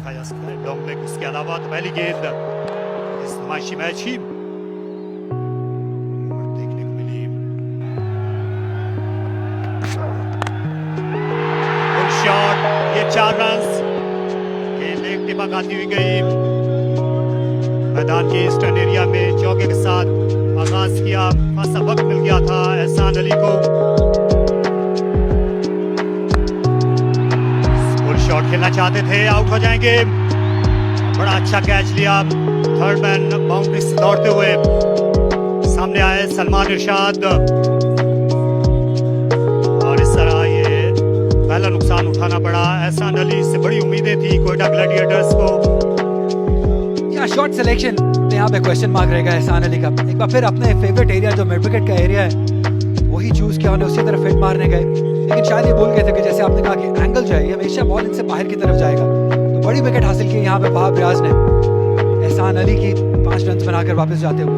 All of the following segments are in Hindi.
देखा जा सकता है लॉन्ग लेग। उसके अलावा तो पहली गेंद इस नुमाइशी मैच ही देखने को मिली। गुड शॉट, ये 4 रन। गेंद लेग टिपक आती हुई गई। मैदान के ईस्टर्न एरिया में चौके के साथ आगाज किया। खासा वक्त मिल गया था एहसान अली को। शॉट खेलना चाहते थे, आउट हो जाएंगे। बड़ा अच्छा कैच लिया। थर्ड मैन बाउंड्री से दौड़ते हुए सामने आए सलमान इरशाद और इस तरह ये पहला नुकसान उठाना पड़ा। एहसान अली से बड़ी उम्मीदें थी कोयटा ग्लैडिएटर्स को। शॉट सिलेक्शन यहाँ पे क्वेश्चन मार्क रहेगा एहसान अली का। एक बार फिर अपने फेवरेट एरिया जो मिड विकेट का एरिया है वही चूज किया, उन्हें उसी तरफ फिट मारने गए। लेकिन शायद ये भूल गए थे कि जैसे आपने कहा कि एंगल जो है हमेशा बॉल इनसे बाहर की तरफ जाएगा। तो बड़ी विकेट हासिल की यहाँ पे वहाब रियाज ने एहसान अली की 5 रन बनाकर वापस जाते हुए।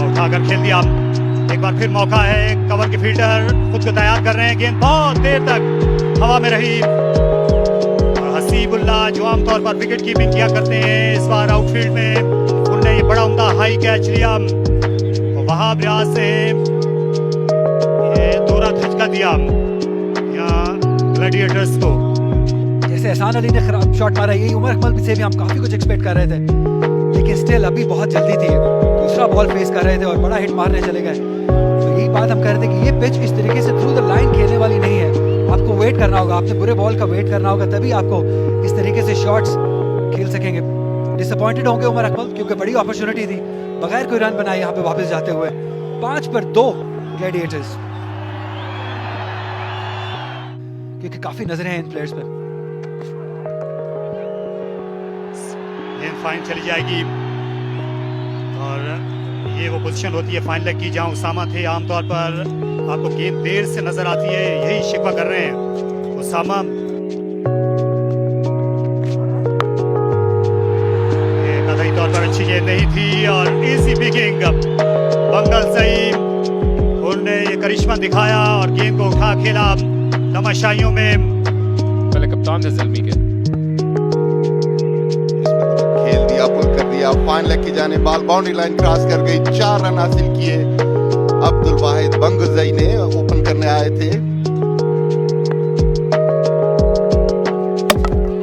उठाकर खेल दिया। एक बार फिर मौका है। कवर के फील्डर खुद को तैयार कर रहे हैं। गेंद बहुत देर तक हवा में रही। हसीबुल्लाह जो आमतौर पर विकेट कीपिंग किया करते हैं इस बार आउटफील्ड में उन्होंने ये बड़ा उम्दा हाई कैच लिया। वहाब रियाज से ये दोहरा धचका दिया यहाँ ग्लैडिएटर्स को। जैसे एहसान अली ने खराब शॉट मारा, यही उमर अकमल से भी हम काफी कुछ एक्सपेक्ट कर रहे थे, लेकिन स्टिल अभी बहुत जल्दी थी। दूसरा बॉल फेस कर रहे थे और बड़ा हिट मारने चले गए। तो यही बात हम कर रहे थे कि ये पिच इस तरीके से थ्रू द लाइन खेलने वाली नहीं है। आपको वेट करना होगा, आपने बुरे बॉल का वेट करना होगा, तभी आपको इस तरीके से शॉट्स खेल सकेंगे। डिसअपॉइंटेड होंगे उमर अकमल क्योंकि बड़ी अपॉर्चुनिटी थी, बगैर कोई रन बनाए यहाँ पे वापस जाते हुए। 5 पर 2 ग्लैडिएटर्स, क्योंकि काफी नजरें हैं इन प्लेयर्स पे। गेंद फाइन चली जाएगी और ये वो पोजीशन होती है फाइन लेग की जहां उसामा थे। आमतौर पर आपको गेंद देर से नजर आती है, यही शिकवा कर रहे हैं उसामा। कतई तौर पर अच्छी गेंद नहीं थी और इजी पिकिंग बंगल सईद उन्होंने ये करिश्मा दिखाया और गेंद को उठा खेला तमाशाइयों में। पहले कप्तान थे ज़ल्मी के, खेल दिया, पुल कर दिया, फाइन लेग की जाने बॉल बाउंड्री लाइन क्रॉस कर गई। 4 रन हासिल किए। अब्दुल वाहिद बंगुज़ई ने ओपन करने आए थे।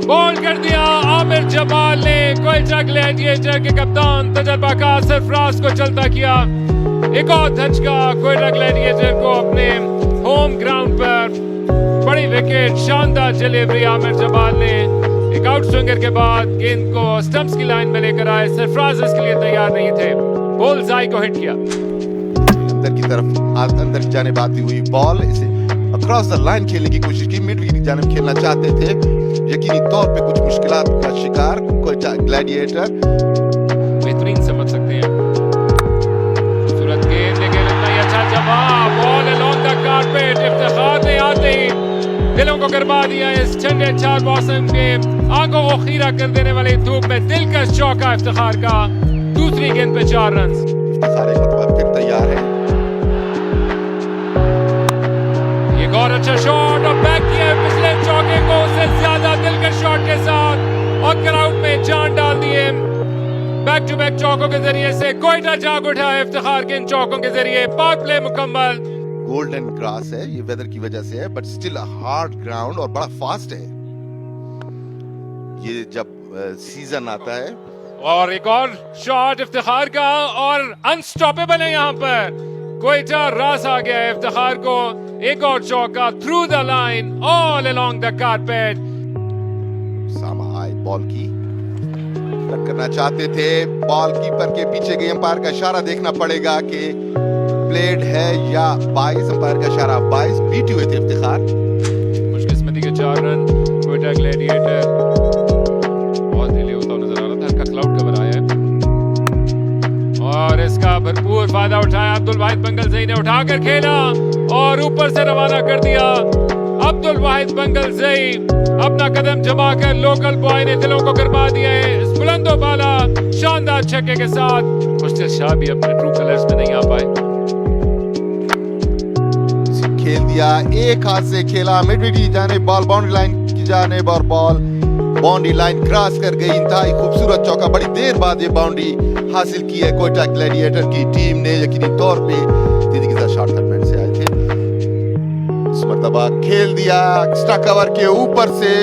बॉल कर दिया आमिर जमाल ने। कोयटा ग्लैडिएटर के कप्तान तजर्बाकार सरफराज को चलता किया। एक और धचका कोयटा ग्लैडिएटर को अपने होम ग्राउंड पर। बड़ी विकेट, शानदार डिलीवरी आमिर जमाल ने। एक आउट स्विंगर के बाद गेंद को स्टंप्स की लाइन में लेकर आए। सरफराज इसके लिए तैयार नहीं थे, बुल्सआई को हिट किया। अंदर की तरफ अंदर की जाने आती हुई बॉल, इसे अक्रॉस द लाइन खेलने की कोशिश की। मिड विकेट की जानिब खेलना चाहते थे, यकीनी तौर पे कुछ मुश्किलात का शिकार कोयटा ग्लैडिएटर। बेहतरीन समझ सकते हैं खूबसूरत गेंद, लेकिन इतना ही अच्छा जवाब। Ball along the carpet. Iftikhar ने आते ही दिलों को गरमा दिया। इस ठंडे चार मौसम के आंखों को खीरा कर देने वाली धूप में दिलकश चौका इफ्तिखार का। दूसरी गेंद पे 4 रन। इफ्तिखार एक मरतबा फिर तैयार है। ये और अच्छा शॉट और बैक किया पिछले चौके को उससे ज्यादा दिलकश शॉट के साथ और क्राउड में जान डाल दिए। बैक टू बैक चौकों के जरिए से कोयटा जाग उठा है। इफ्तिखार के इन चौकों के जरिए पावर प्ले मुकम्मल। गोल्डन ग्रास है, ये वेदर की वजह से है, बट स्टिल हार्ड ग्राउंड और बड़ा फास्ट है। ये जब सीजन आता है। और एक और शॉट इफ्तिखार का और अनस्टॉपेबल है यहाँ पर। कोयटा रास आ गया है इफ्तिखार को। एक और चौका through the line all along the carpet. Sama high ball की टक्कर करना चाहते थे। बॉल कीपर के पीछे गई। अंपायर का इशारा देखना पड़ेगा कि प्लेड है या 22। अंपायर का इशारा 22। बीटी हुए थे इफ्तिखार। खुशकिस्मती के 4 रन। कोयटा ग्लैडिएटर बहुत डिले होता नजर आ रहा था। हल्का क्लाउड कवर आया है और इसका भरपूर फायदा उठाया अब्दुल वाहिद बंगलज़ई ने। उठाकर खेला और ऊपर से रवाना कर दिया। अब्दुल वाहिद बंगलज़ई अपना कदम जमाकर लोकल बॉय ने दिलों को गरमा दिया है इस बुलंदो बाला शानदार छक्के के साथ। खुशदिल शाह भी अपने ट्रू कलर्स में नहीं आ पाए। खेल दिया, एक हाथ से खेला मिड की जानिब, बॉल बाउंड्री लाइन की जानिब और बॉल बाउंड्री लाइन क्रॉस कर गई। इंतहाई खूबसूरत चौका, बड़ी देर बाद ये बाउंड्री हासिल की है कोयटा ग्लैडिएटर की टीम ने। यकीनी तौर पे दीदी के साथ शॉर्ट थर्ड से आए थे, इस मर्तबा खेल दिया एक्स्ट्रा कवर के ऊपर से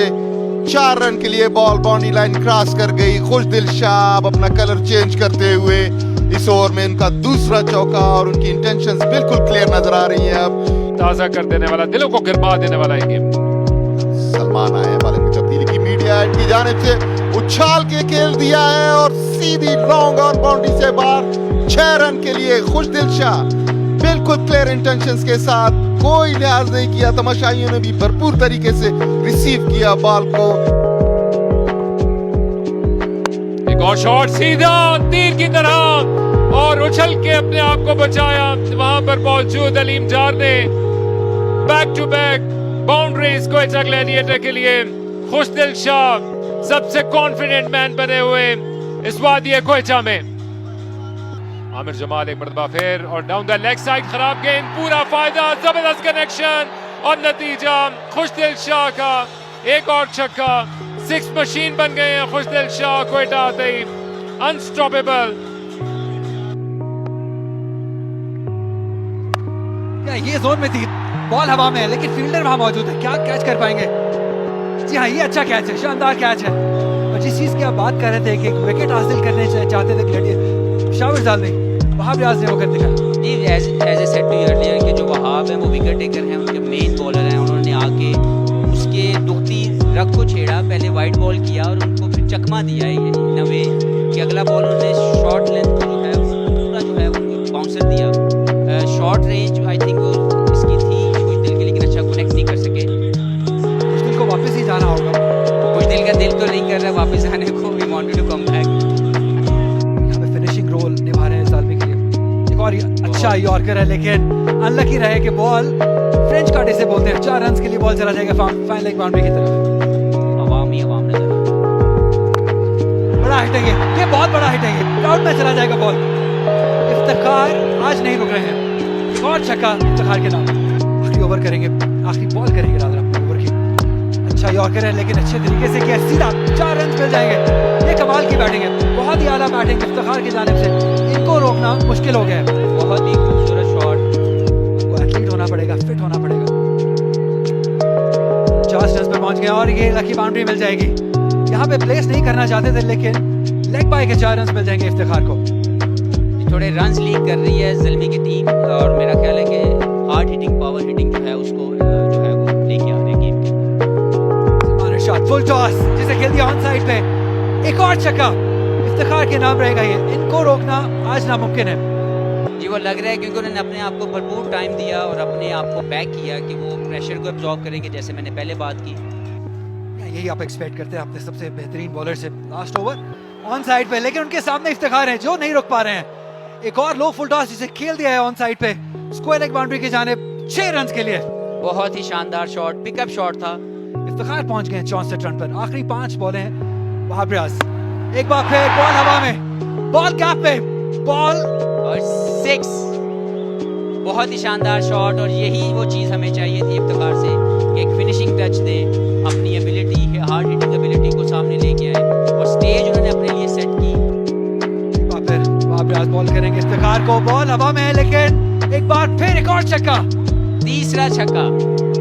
4 रन के लिए बॉल बाउंड्री लाइन क्रॉस कर गई। खुशदिल शाह अपना कलर चेंज करते हुए इस ओवर में उनका दूसरा चौका और उनकी इंटेंशंस बिल्कुल क्लियर नजर आ रही हैं। अब ताजा कर देने वाला, दिलों को गिरमा देने वाला ये गेम। सलमान आए बॉलिंग में तब्दीली की, मीडिया की जानिब से उछाल के खेल दिया है और सीधी लॉन्ग ऑन बाउंड्री से बाहर 6 रन के लिए। खुशदिल शाह बिल्कुल क्लियर इंटेंशंस के साथ, कोई लिहाज नहीं किया, तमाशाइयों ने भी भरपूर तरीके से रिसीव किया बॉल को। एक और शॉट सीधा तीर की तरह और उछल के अपने आप को बचाया। वहां पर मौजूद अलीम जार ने back to back boundaries Quetta gladiator के लिए। खुशदिल शाह सबसे कॉन्फिडेंट मैन बने हुए इस वादी कोयटा में। आमिर जमाल एक मरतबा फिर और डाउन द लेग साइड, खराब गेंद, पूरा फायदा, जबरदस्त कनेक्शन और नतीजा खुशदिल शाह का एक और छक्का। 6 मशीन बन गए हैं खुशदिल शाह कोयटा आते ही, अनस्टॉपेबल। ये जोन में थी, बॉल हवा में है लेकिन फील्डर वहां मौजूद है, क्या कैच कर पाएंगे? जी हाँ, ये अच्छा कैच है, शानदार कैच है। और जिस चीज की आप बात कर रहे थे कि विकेट हासिल करने चाहते थे ग्लैडिएटर, शामिर जाल ने वहाब रियाज ने वो कर दिखाया। जी as a said to earlier कि जो वहाब है वो विकेट टेकर हैं, उनके मेन बॉलर हैं। उन्होंने आके उसके दुखती रग को छेड़ा, पहले वाइड बॉल किया और उनको फिर चकमा दिया है इन वे कि अगला बॉल उन्होंने शॉर्ट लेंथ को जो है पूरा जो है उनको बाउंसर दिया। शॉर्ट रेंज आई थिंक वो इसकी थी खुशदिल के, लेकिन अच्छा कनेक्ट नहीं कर सके। खुशदिल को वापस ही जाना होगा, खुशदिल का दिल तो नहीं कर रहा वापस आने को, we wanted to come back. यहाँ पे फिनिशिंग रोल निभा रहे हैं सालवी के लिए। एक और अच्छा यॉर्कर है लेकिन अनलकी रहे कि बॉल फ्रेंच कांटे से बोलते हैं, 4 रन के लिए बॉल चला जाएगा फाइन लेग बाउंड्री की तरफ। अवाम नजर बड़ा हिट है ये बहुत बड़ा हिट है, ये क्राउड में चला जाएगा बॉल। इफ्तिखार आज नहीं रुक रहे हैं, एक और छक्का इफ्तिखार के नाम। आखिरी ओवर करेंगे, आखिरी बॉल करेंगे राजा अपने ओवर की। अच्छा यॉर्कर है लेकिन अच्छे तरीके से किया, सीधा 4 रन मिल जाएंगे। ये कमाल की बैटिंग है, बहुत ही आला बैटिंग इफ्तिखार की जानिब से, इनको रोकना मुश्किल हो गया है। बहुत ही खूबसूरत शॉट, वो एथलीट होना पड़ेगा, फिट होना पड़ेगा। 50 रन पे पहुंच गए और ये लकी बाउंड्री मिल जाएगी। यहाँ पे प्लेस नहीं करना चाहते थे लेकिन लेग बाय के 4 रन मिल जाएंगे इफ्तिखार को। थोड़े रन्स लीड कर रही है ज़िल्मी की टीम और मेरा ख्याल है कि हार्ड हिटिंग, पावर हिटिंग जो है उसको जो है वो लेके आ रहे हैं गेम के अंदर। सलमान इरशाद फुल टॉस जिसे खेल दिया ऑन साइड पे, एक और छक्का इफ्तिखार के नाम रहेगा। ये इनको रोकना आज नामुमकिन है। जी वो लग रहा है क्योंकि उन्होंने अपने आप को भरपूर टाइम दिया और अपने आप को बैक किया कि वो प्रेशर को एब्जॉर्ब करेंगे, जैसे मैंने पहले बात की। यही आप एक्सपेक्ट करते हैं अपने सबसे बेहतरीन बॉलर से। लास्ट ओवर ऑन साइड पे लेकिन उनके सामने इफ्तिखार है जो नहीं रोक पा रहे हैं। एक और लो फुल टॉस जिसे खेल दिया है ऑन साइड पे, स्क्वायर लेग बाउंड्री की जानिब 6 रन के लिए। बहुत ही शानदार शॉट, पिकअप शॉट था। इफ्तिखार पहुंच गए 64 रन पर। आखिरी 5 बॉलें हैं वहाब रियाज, एक बार फिर बॉल हवा में, बॉल गैप पे, बॉल और 6, बहुत ही शानदार शॉट। और यही वो चीज़ हमें चाहिए थी इफ्तिखार से कि एक फिनिशिंग टच दे, अपनी एबिलिटी, हार्ड हिटिंग एबिलिटी को सामने लेके आए और स्टेज उन्होंने अपने लिए सेट की। फिर वहाब रियाज बॉल करेंगे इफ्तिखार को, बॉल हवा में है लेकिन एक बार फिर एक और छक्का, तीसरा छक्का।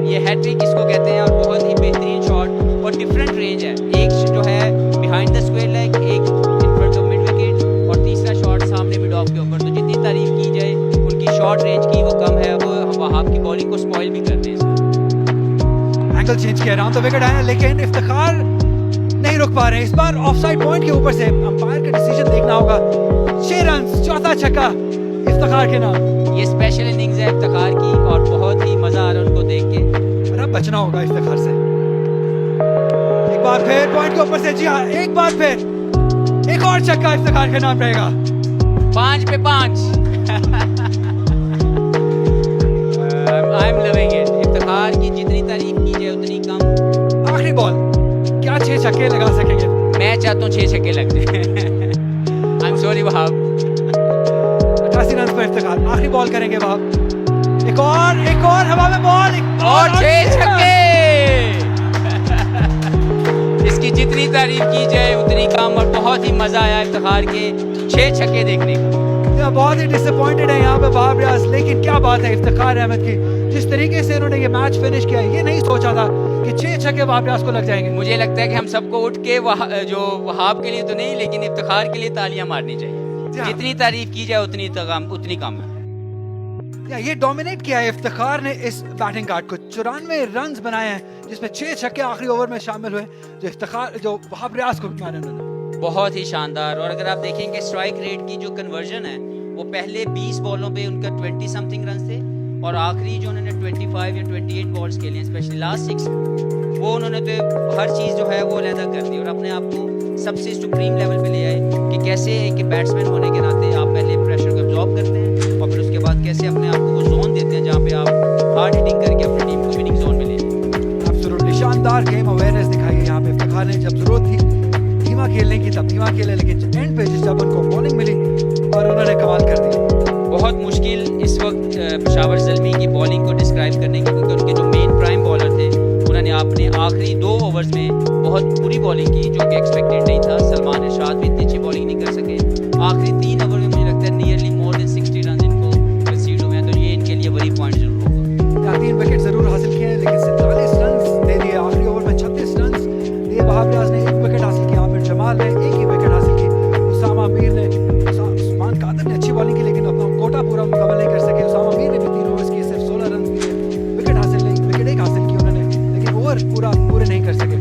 ये हैट्रिक इसको कहते हैं और बहुत ही बेहतरीन शॉट और डिफरेंट रेंज है। एक जो है बिहाइंड द स्क्वायर लेग, एक in front of mid wicket और तीसरा शॉट सामने मिड ऑफ के ऊपर। तो जितनी तारीफ की जाए उनकी शॉर्ट रेंज की वो कम है, वो वहाब की बॉलिंग को स्पॉइल भी करते हैं। एंगल चेंज किया, राउंड द विकेट आया लेकिन इफ्तिखार नहीं रुक पा रहे। इस बार ऑफसाइड पॉइंट के ऊपर से अंपायर का डिसीजन देखना होगा। 6 रन, चौथा छक्का इफ्तिखार के नाम। ये स्पेशल इनिंग्स है इफ्तिखार की और बहुत ही मजा आ रहा है उनको देख के। और अब बचना होगा इफ्तिखार से। एक बार फिर पॉइंट के ऊपर से, जी हाँ, एक बार फिर एक और छक्का इफ्तिखार के नाम रहेगा। 5 पे 5। I am loving it. Iftikhar की जितनी तारीफ की जाए उतनी कम। आखिरी बॉल, क्या 6 छक्के लगा सकेंगे? मैं चाहता हूँ 6 छक्के लग जाए। I am sorry Wahab. 88 run पर इफ्तिखार। आखिरी बॉल करेंगे वहाब, एक और हवा में बॉल और 6 छक्के। इसकी जितनी तारीफ की जाए उतनी कम, और बहुत ही मजा आया इफ्तिखार के 6 छक्के देखने का। बहुत ही डिसअपॉइंटेड है यहाँ पे वहाब रियाज, लेकिन क्या बात है इफ्तिखार अहमद की, जिस तरीके से इन्होंने ये मैच फिनिश किया, ये नहीं सोचा था कि 6 छक्के वहाब रियाज को लग जाएंगे। मुझे लगता है कि हम सबको उठ के जो वहाब के लिए तो नहीं, लेकिन इफ्तिखार के लिए तालियां मारनी चाहिए। जितनी तारीफ की जाए उतनी कम है। ये डोमिनेट किया है इफ्तिखार ने इस बैटिंग कार्ड को, 94 रन बनाए हैं, जिसमें 6 छक्के आखिरी ओवर में शामिल हुए, जो वहाब रियाज को मारे उन्होंने। बहुत ही शानदार। और अगर आप देखेंगे स्ट्राइक रेट की जो कन्वर्जन है, वो पहले 20 बॉलों पे उनका 20 समथिंग रन थे, और आखिरी जो उन्होंने 25 या 28 बॉल्स खेले, स्पेशली लास्ट 6, वो उन्होंने तो हर चीज़ जो है वो अलहदा कर दी और अपने आप को सबसे सुप्रीम लेवल पे ले आए कि कैसे एक बैट्समैन होने के नाते आप पहले प्रेशर को एब्जॉर्ब करते हैं और फिर उसके बाद कैसे अपने आप को वो जोन देते हैं जहाँ पे आप हार्ड हिटिंग करके अपनी टीम को विनिंग जोन में ले आए। एब्सोल्युटली शानदार गेम अवेयरनेस दिखाई है यहाँ पे इफ्तिखार ने। जब जरूरत थी धीमा खेलने की तब धीमा खेले, लेकिन एंड पे जब उनको बॉलिंग मिली और उन्होंने कमाल कर दिया। बहुत मुश्किल इस वक्त पेशावर ज़ल्मी की बॉलिंग को डिस्क्राइब करने की, क्योंकि उनके जो मेन प्राइम बॉलर थे उन्होंने अपने आखिरी 2 ओवर्स में बहुत बुरी बॉलिंग की, जो कि एक्सपेक्टेड नहीं था। सलमान इरशाद भी इतनी अच्छी बॉलिंग नहीं कर सके। आखिरी 3 ओवर में मुझे लगता है नियरली मोर देन 60 रन इनको कंसीड हुए हैं, तो ये इनके लिए बड़ी पॉइंट जरूर होगा। 3 विकेट जरूर हासिल किए हैं, लेकिन 47 रन दे दिए आखिरी ओवर में। 36 रन दिए वहाब रियाज ने, 1 विकेट हासिल किया आमिर जमाल ने, 1 ही विकेट हासिल की उसामा मीर ने। उस्मान कादर ने अच्छी बॉलिंग की, लेकिन अपना कोटा पूरा मुकम्मल नहीं कर सके। उसामा मीर ने भी 3 ओवर्स किए, सिर्फ 16 रन दिए, विकेट एक हासिल की उन्होंने, लेकिन ओवर पूरे नहीं कर सके।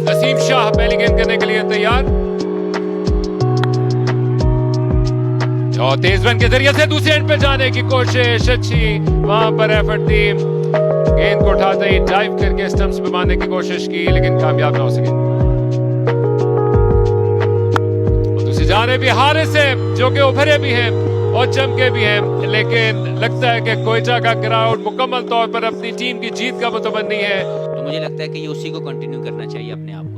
नसीम शाह पहली गेंद करने के लिए तैयार, और तेज रन के जरिए से दूसरे एंड पे जाने की कोशिश, अच्छी वहां पर एफर्ट दी, गेंद को उठाते ही डाइव करके स्टंप्स पे मारने की कोशिश की, लेकिन कामयाब ना हो सके। और दूसरी जाने भी हारिस है, जो कि उभरे भी हैं और चमके भी हैं, लेकिन लगता है कि कोयटा का क्राउड मुकम्मल तौर पर अपनी टीम की जीत का मुतमन्नी है। तो मुझे लगता है कि ये उसी को कंटिन्यू करना चाहिए अपने आप को।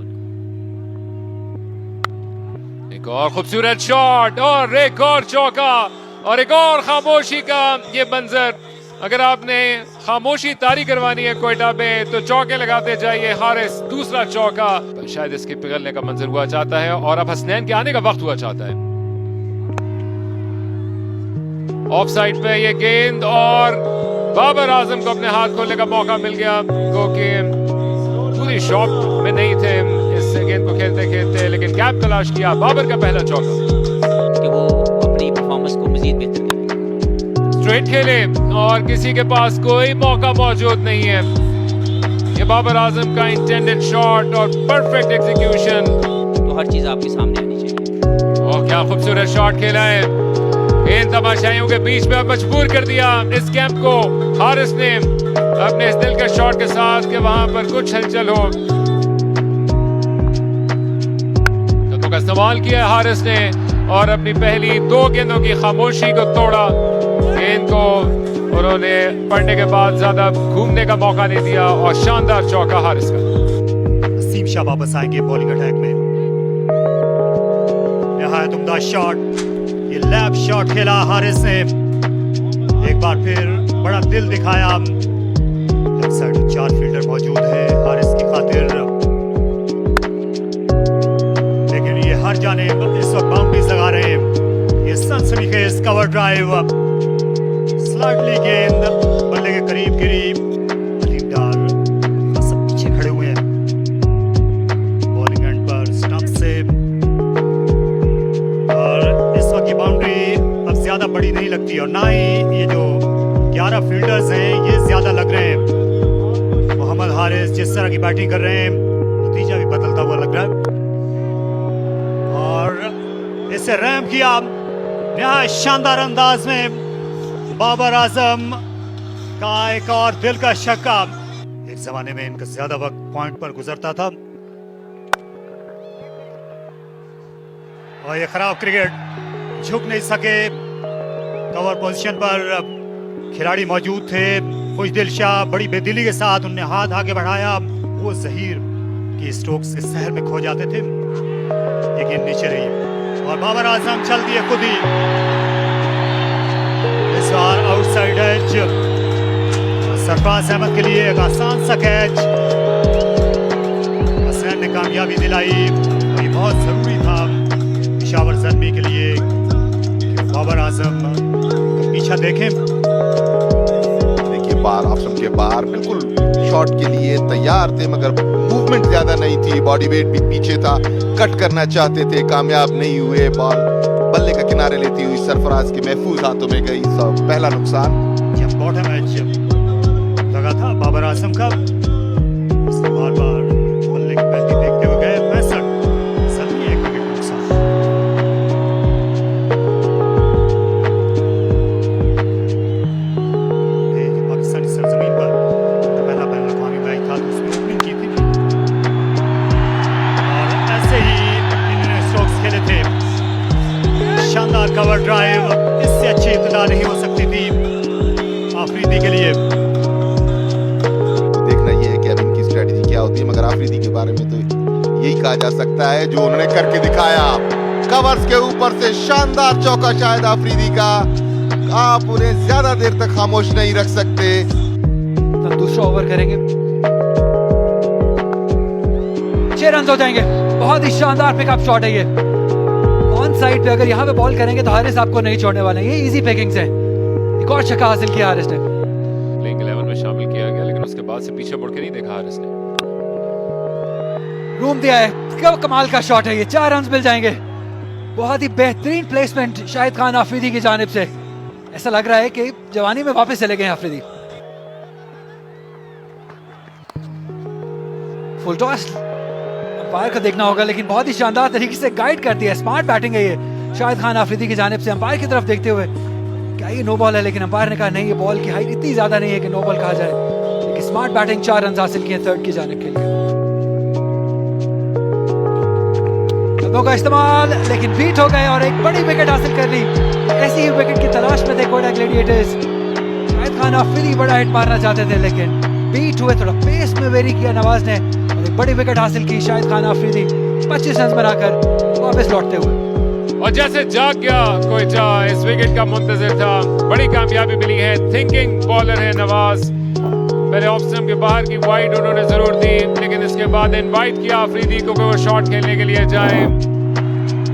एक और खूबसूरत शॉट और एक और चौका और एक और खामोशी का ये मंजर। अगर आपने खामोशी तारी करवानी है कोयटा में, तो चौके लगाते जाइए। हारिस दूसरा चौका, शायद इसके पिघलने का मंजर हुआ चाहता है और अब हसनैन के आने का वक्त हुआ चाहता है। ऑफ साइड पे ये गेंद और बाबर आजम को अपने हाथ खोलने का मौका मिल गया, क्योंकि पूरी शॉट में नहीं थे इस गेंद को खेलते खेलते, लेकिन गैप तलाश किया। बाबर का पहला चौका कि वो अपनी परफॉर्मेंस को मजीद बेहतर करें। स्ट्रेट खेले और किसी के पास कोई मौका मौजूद नहीं है। ये बाबर आजम का इंटेंडेड शॉट और परफेक्ट एग्जीक्यूशन, तो हर चीज आपके सामने आनी चाहिए। और क्या खूबसूरत शॉट खेला है। इन तमाशाइयों के बीच में मजबूर कर दिया इस कैंप को हारिस ने अपने इस दिल के शॉट के साथ कि वहां पर कुछ हलचल हो। तो का इस्तेमाल किया हारिस ने और अपनी पहली 2 गेंदों की खामोशी को तोड़ा। गेंद को उन्होंने पढ़ने के बाद ज्यादा घूमने का मौका नहीं दिया और शानदार चौका हारिस का। नसीम शाह वापस आएंगे बॉलिंग अटैक में। निहायत उम्दा शॉट, ये लैप शॉट खेला हारिस ने, एक बार फिर बड़ा दिल दिखाया। लेफ्ट साइड 4 फील्डर मौजूद है हारिस की खातिर, लेकिन ये हर जाने इस वक्त बाउंड्रीज लगा रहे हैं। ये सनसनीखेज कवर ड्राइव, स्लाइटली गेंद बल्ले के करीब गिरी। अलीम डार सब पीछे खड़े हुए हैं बॉलिंग एंड पर स्टंप से, और इस वक्त की बाउंड्री अब ज्यादा बड़ी नहीं लगती और ना ही ये जो 11 फील्डर्स हैं ये ज्यादा लग रहे हैं। मोहम्मद हारिस जिस तरह की बैटिंग कर रहे हैं, नतीजा भी बदलता हुआ लग रहा है। और इसे रैम किया नहायत शानदार अंदाज में बाबर आजम का एक और दिल का छक्का। एक जमाने में इनका ज्यादा वक्त पॉइंट पर गुजरता था और ये खराब क्रिकेट, झुक नहीं सके। कवर पोजीशन पर खिलाड़ी मौजूद थे, खुशदिल शाह बड़ी बेदिली के साथ उनने हाथ आगे बढ़ाया। वो जहीर की स्ट्रोक्स के शहर में खो जाते थे, लेकिन नीचे रही और बाबर आजम चल दिए खुद ही। इस बार आउटसाइड एज सरफराज अहमद के लिए एक आसान सा कैच, हसनैन ने कामयाबी दिलाई। और ये बहुत जरूरी था पेशावर ज़ल्मी के लिए कि बाबर आजम का पीछा देखें। देखिए बार ऑप्शन के बाहर बिल्कुल शॉट के लिए तैयार थे, मगर मूवमेंट ज्यादा नहीं थी, बॉडी वेट भी पीछे था, कट करना चाहते थे, कामयाब नहीं हुए। बॉल बल्ले का किनारे लेती हुई सरफराज के महफूज हाथों में गई। पहला नुकसान। जब बॉटम एज लगा था बाबर आजम का, बार बार बल्ले की पैंती देखते हुए गए 65 ज़ल्मी, 1 विकेट नुकसान। पाकिस्तानी सरजमीन पर पहला बैनुल-अक़वामी मैच था, तो उसमें ओपनिंग की थी और ऐसे ही इन्होंने स्ट्रोक्स खेले थे। शानदार कवर ड्राइव, इससे अच्छी इब्तिदा नहीं हो सकती थी आफरीदी के लिए। देखना ये है कि अब इनकी स्ट्रेटजी क्या होती है, मगर आफरीदी के बारे में तो यही कहा जा सकता है जो उन्होंने करके दिखाया। कवर्स के ऊपर से शानदार चौका शायद आफरीदी का, आप उन्हें ज्यादा देर तक खामोश नहीं रख सकते। तो दूसरा ओवर करेंगे, 6 रन हो जाएंगे। बहुत ही शानदार पिकअप शॉट है ये ऑन साइड पे। अगर यहाँ पे बॉल करेंगे तो हारिस आपको नहीं छोड़ने वाले। ये इजी पिकिंग्स है। एक और छक्का हासिल किया हारिस ने। प्लेइंग 11 में शामिल किया गया, लेकिन उसके बाद से पीछे मुड़ के नहीं देखा हारिस ने। रूम दिया है, क्या कमाल का शॉट है ये। 4 रन मिल जाएंगे। बहुत ही बेहतरीन प्लेसमेंट शाहिद खान आफरीदी की जानिब से। ऐसा लग रहा है कि जवानी में वापस चले गए आफरीदी। फुल टॉस अंपायर को देखना होगा, लेकिन बहुत ही शानदार तरीके से गाइड करती है। स्मार्ट बैटिंग है ये शाहिद खान आफरीदी की जानिब से। अंपायर की तरफ देखते हुए क्या ये नो बॉल है, लेकिन अंपायर ने कहा नहीं, ये बॉल की हाइट इतनी ज्यादा नहीं है कि नो बॉल कहा जाए। लेकिन स्मार्ट बैटिंग, 4 रन हासिल किए थर्ड की जानिब के लिए। कदमों का इस्तेमाल, लेकिन बीट हो गए और एक बड़ी विकेट हासिल कर ली। ऐसी ही विकेट की तलाश में थे कोयटा ग्लैडिएटर्स। शाहिद खान आफरीदी बड़ा हिट मारना चाहते थे, लेकिन बीट हुए। थोड़ा पेस में वेरी किया नवाज ने और एक बड़ी विकेट हासिल की। शाहिद खान आफरीदी 25 रन बनाकर वापस लौटते हुए। और जैसे जाग गया कोयटा, इस विकेट का मुंतजर था। बड़ी कामयाबी मिली है। थिंकिंग बॉलर है नवाज। पहले ऑफ स्टंप के बाहर की वाइड उन्होंने जरूर दी, लेकिन इसके बाद इनवाइट किया आफरीदी को कि वो शॉट खेलने के लिए जाए।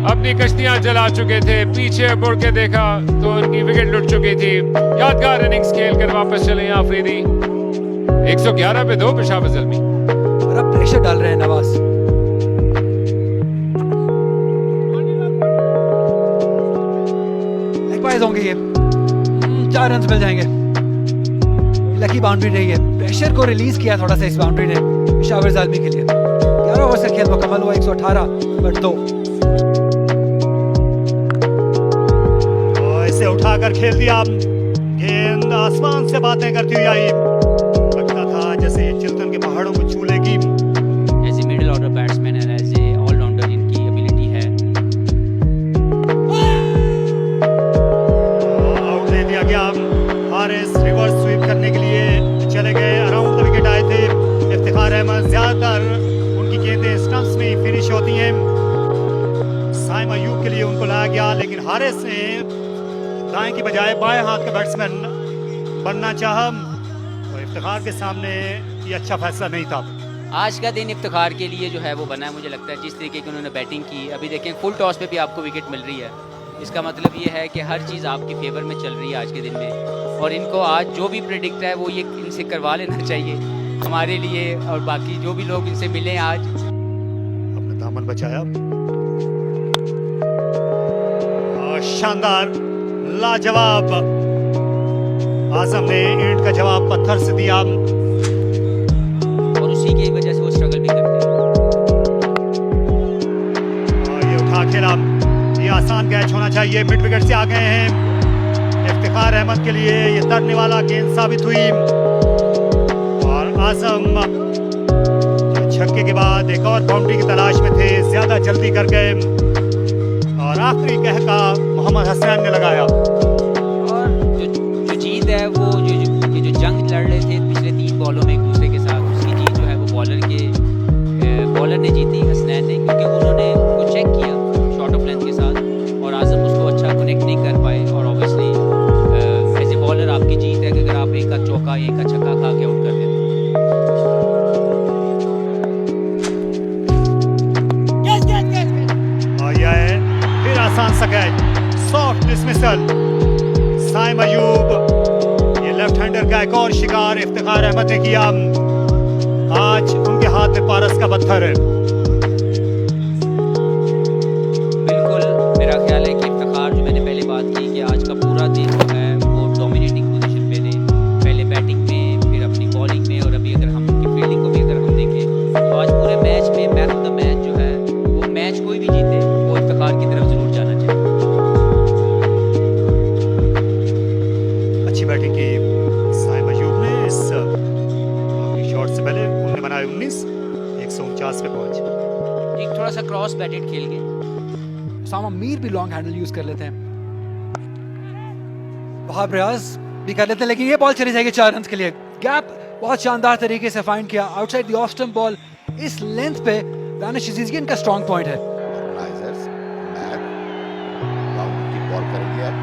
अपनी कश्तियां जला चुके थे, पीछे मुड़ के देखा तो उनकी विकेट लुट चुकी थी। यादगार इनिंग्स खेल कर वापस चले आफरीदी। 111 पे 2 पेशावर ज़ल्मी। और अब प्रेशर डाल रहे हैं नवाज। लेग बाइज होंगे ये। 4 रन मिल जाएंगे। लकी बाउंड्री रही है। प्रेशर को रिलीज किया थोड़ा सा इस बाउंड्री ने पेशावर ज़ल्मी के लिए। 11 ओवर से खेल मुकम्मल हुआ। 118/2। इसे उठाकर खेल दिया। गेंद आसमान से बातें करती हुई आई। लगता था जैसे ये चिल्तन के पहाड़ों को छू लेगी। As a middle order batsman and as a allrounder इनकी एबिलिटी है। आउट दे दिया गया। हारिस रिवर्स स्वीप करने के लिए चले गए। अराउंड द विकेट आए थे इफ्तिखार अहमद। ज्यादातर उनकी गेंदें स्टंप्स में ही फिनिश होती हैं। साइम अयूब के लिए उनको लाया गया, लेकिन हारिस ने दाएं की बजाय बाएं हाथ का बैट्समैन बनना चाहा और इफ्तिखार के सामने ये अच्छा फैसला नहीं था। आज का दिन इफ्तिखार के लिए जो है वो बना है। मुझे लगता है जिस तरीके की उन्होंने बैटिंग की। अभी देखें फुल टॉस पे भी आपको विकेट मिल रही है। इसका मतलब ये है कि हर चीज़ आपके फेवर में चल रही है आज के दिन में। और इनको आज जो भी प्रेडिक्ट है वो ये इनसे करवा लेना चाहिए हमारे लिए। और बाकी जो भी लोग इनसे मिले आज, अपना दामन बचाया। और शानदार लाजवाब आजम ने ईंट का जवाब पत्थर से दिया। और उसी की वजह से वो स्ट्रगल भी करते हैं। और ये उठा खेला। ये आसान कैच होना चाहिए। मिड विकेट से आ गए हैं। इफ्तिखार अहमद के लिए ये तरने वाला गेंद साबित हुई। और आजम छक्के के बाद एक और बाउंड्री की तलाश में थे, ज्यादा जल्दी कर गए और आखिरी कहका मोहम्मद हसनैन ने लगाया। और जो जीत है वो जो जो जंग लड़ रहे थे पिछले 3 बॉलों में एक दूसरे के साथ, उसकी जीत जो है वो बॉलर ने जीती, हसनैन ने, क्योंकि उन्होंने उसको चेक किया शॉर्ट ऑफ लेंथ के साथ और आजम उसको अच्छा कनेक्ट नहीं कर पाए। और ऑब्वियसली एज ए बॉलर आपकी जीत है कि अगर आप एक का चौका एक का छक्का खा के आउट कर देते। और यह है फिर आसान सा catch, soft dismissal. Saim Ayub, ये लेफ्ट हैंडर का एक और शिकार इफ्तिखार अहमद ने किया। आज उनके हाथ में पारस का पत्थर है। बिल्कुल, मेरा ख्याल है कि इफ्तिखार, जो मैंने पहले बात की कि आज का पूरा दिन जो है वो डोमिनेटिंग पोजीशन पे थे, पहले बैटिंग में, फिर अपनी बॉलिंग में, और अभी अगर हम उनकी फील्डिंग को भी अगर हम देखें तो आज पूरे मैच में मैन ऑफ द मैच जो है वो मैच कोई भी जीते वो इफ्तिखार की तरफ जरूर जाना चाहिए। अच्छी बैटिंग की साइम अयूब ने। इस आखिरी शॉट से पहले उन्होंने बनाए 19, 149 पे पहुंच। एक थोड़ा सा क्रॉस बैटेड खेल के उसामा मीर भी लॉन्ग हैंडल यूज कर लेते हैं, वहाब रियाज भी कर लेते हैं, लेकिन ये बॉल चली जाएगी 4 रन के लिए। गैप बहुत शानदार तरीके से फाइंड किया outside the off stump ball. इस लेंथ पे दानिश अजीज इनका स्ट्रॉन्ग पॉइंट है। ऑर्गेनाइजर्स मैच बाउंड्री की बॉल करेंगे अब।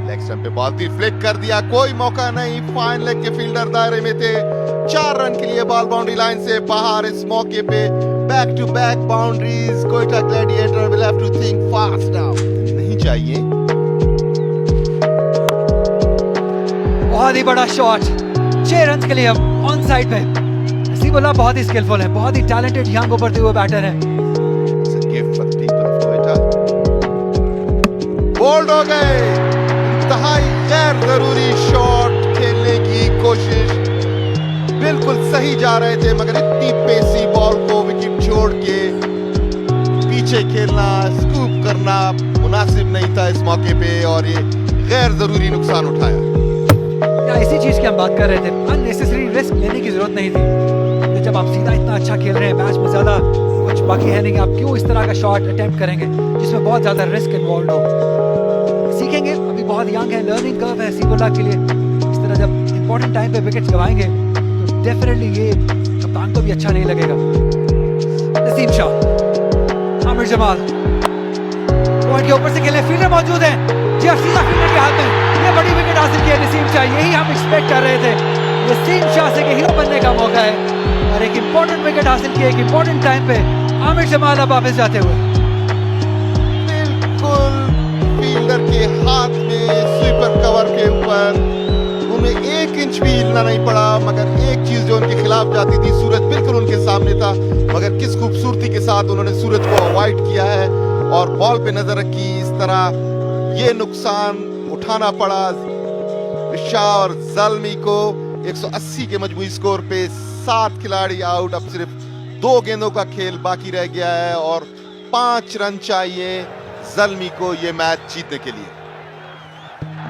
लेग स्टंप पे बॉल थी, फ्लिक कर दिया, कोई मौका नहीं, फाइन लेग के फील्डर दायरे में थे। 4 रन के लिए बॉल बाउंड्री लाइन से बाहर। इस मौके पे back to back boundaries, Quetta gladiator will have to think fast now. नहीं चाहिए। बहुत ही बड़ा शॉट 6 रन के लिए ऑन साइड पे। नसीबुल्लाह बहुत ही स्किलफुल है, बहुत ही टैलेंटेड यंग उभरते हुए बैटर है। बोल्ड हो गए, इंतहाई गैर जरूरी शॉट खेलने की कोशिश, बिल्कुल सही जा रहे थे मगर इतनी पेसी बॉल को विकेट छोड़ के पीछे खेलना, स्कूप करना मुनासिब नहीं था इस मौके पे, और ये गैर जरूरी नुकसान उठाया। इसी चीज की हम बात कर रहे थे, अननेसेसरी रिस्क लेने की जरूरत नहीं थी। तो जब आप सीधा इतना अच्छा खेल रहे हैं, मैच में ज्यादा कुछ बाकी है नहीं, आप क्यों इस तरह का शॉट अटेम्प्ट करेंगे जिसमें बहुत ज्यादा रिस्क इन्वॉल्व हो। सीखेंगे, अभी बहुत यंग है, लर्निंग कर्व है नसीबुल्लाह के लिए। इस तरह जब इंपॉर्टेंट टाइम पे विकेट्स गवाएंगे तो डेफिनेटली ये कप्तान को भी अच्छा नहीं लगेगा। नसीम शाह, आमिर जमाल पॉइंट के ऊपर से खेले, फील्डर मौजूद है जी, सीधा फील्डर के हाथ में। ये बड़ी विकेट हासिल की है नसीम शाह, यही हम एक्सपेक्ट कर रहे थे। नसीम शाह से हीरो बनने का मौका है और एक इंपॉर्टेंट विकेट हासिल की, एक इंपॉर्टेंट टाइम पे आमिर जमाल अब वापस जाते हुए। बिल्कुल फील्डर के हाथ में स्वीपर कवर के ऊपर उन्हें 1 इंच भी हिलना नहीं पड़ा, मगर एक चीज जो उनके खिलाफ जाती थी, सूरज बिल्कुल उनके सामने था, मगर किस खूबसूरती के साथ उन्होंने सूरज को अवॉइड किया है और बॉल पे नजर रखी। इस तरह ये नुकसान उठाना पड़ा और जल्मी को। 180 के मजमूई स्कोर पे 7 खिलाड़ी आउट, अब सिर्फ 2 गेंदों का खेल बाकी रह गया है और 5 रन चाहिए जल्मी को ये मैच जीतने के लिए।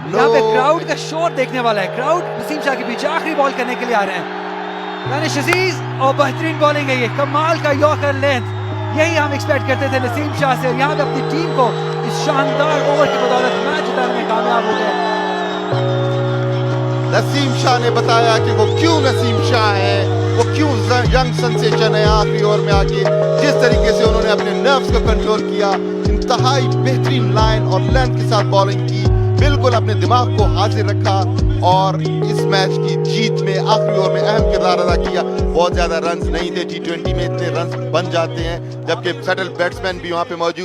यहाँ पे क्राउड का शोर देखने वाला है, क्राउड नसीम शाह के पीछे आखिरी बॉल करने के लिए आ रहे हैं। दानिश अजीज, और बेहतरीन बॉलिंग है ये, कमाल का यॉर्कर लेंथ, यही हम एक्सपेक्ट करते थे नसीम शाह से। यहाँ पे अपनी टीम को इस शानदार ओवर की बदौलत मैच जिताने में कामयाब हो गए। नसीम शाह ने बताया कि वो क्यों नसीम शाह है, वो क्यों यंग सेंसेशन है। आखिरी ओवर में आके जिस तरीके से उन्होंने अपने नर्व्स को कंट्रोल किया, इंतहाई बेहतरीन लाइन और लेंथ के साथ बॉलिंग की, बिल्कुल अपने दिमाग को हाजिर रखा और इस मैच की जीत में आखिरी ओवर में अहम किरदार अदा किया। बहुत ज्यादा रन्स नहीं थे, T20 में इतने रन्स बन जाते हैं, जबकि सेटल बैट्समैन भी वहां पे मौजूद